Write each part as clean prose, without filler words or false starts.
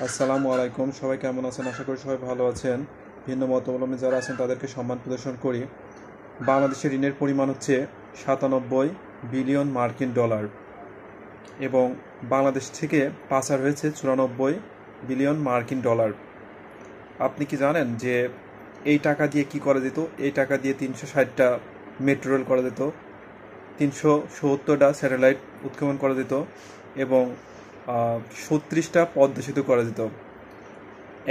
আসসালামু আলাইকুম। সবাই কেমন আছেন? আশা করি সবাই ভালো আছেন। ভিন্ন মতাবলম্বী যারা আছেন তাদেরকে সম্মান প্রদর্শন করি। বাংলাদেশের ঋণের পরিমাণ হচ্ছে 97 বিলিয়ন মার্কিন ডলার এবং বাংলাদেশ থেকে পাচার হয়েছে 94 বিলিয়ন মার্কিন ডলার। আপনি কি জানেন যে এই টাকা দিয়ে কি করা যেত? এই টাকা দিয়ে 360টা মেট্রো রেল করা যেত, 370টা স্যাটেলাইট উৎক্ষেপণ করা যেত এবং 36টা পদ্মা সেতু করা যেত।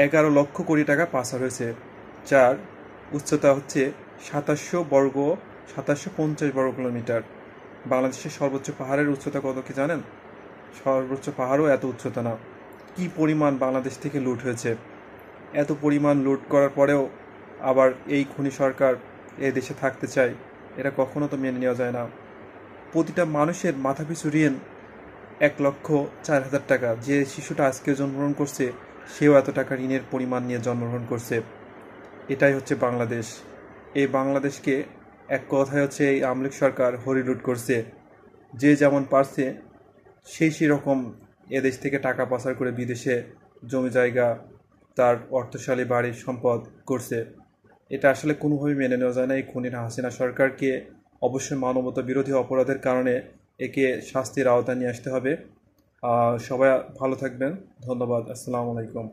11 লক্ষ কোটি টাকা পাচার হয়েছে, যার উচ্চতা হচ্ছে 2750 বর্গ কিলোমিটার। বাংলাদেশের সর্বোচ্চ পাহাড়ের উচ্চতা কত কি জানেন? সর্বোচ্চ পাহাড়ও এত উচ্চতা না। কি পরিমাণ বাংলাদেশ থেকে লুট হয়েছে! এত পরিমাণ লুট করার পরেও আবার এই খুনি সরকার এ দেশে থাকতে চায়, এটা কখনো তো মেনে নেওয়া যায় না। প্রতিটা মানুষের মাথাপিছু ঋণ 1,04,000 টাকা। যে শিশুটা আজকে জন্মগ্রহণ করছে সেও এত টাকা ঋণের পরিমাণ নিয়ে জন্মগ্রহণ করছে। এটাই হচ্ছে বাংলাদেশ। এই বাংলাদেশকে এক কথায় হচ্ছে এই আওয়ামী লীগ সরকার হরিলুট করছে। যে যেমন পারছে সেই রকম এদেশ থেকে টাকা পাচার করে বিদেশে জমি জায়গা, তার অর্থশালী বাড়ির সম্পদ করছে। এটা আসলে কোনোভাবেই মেনে নেওয়া যায় না। এই খুনির হাসিনা সরকারকে অবশ্যই মানবতা বিরোধী অপরাধের কারণে একে শাস্তির আওতায় নিয়ে আসতে হবে। সবাই ভালো থাকবেন। ধন্যবাদ। আসসালামু আলাইকুম।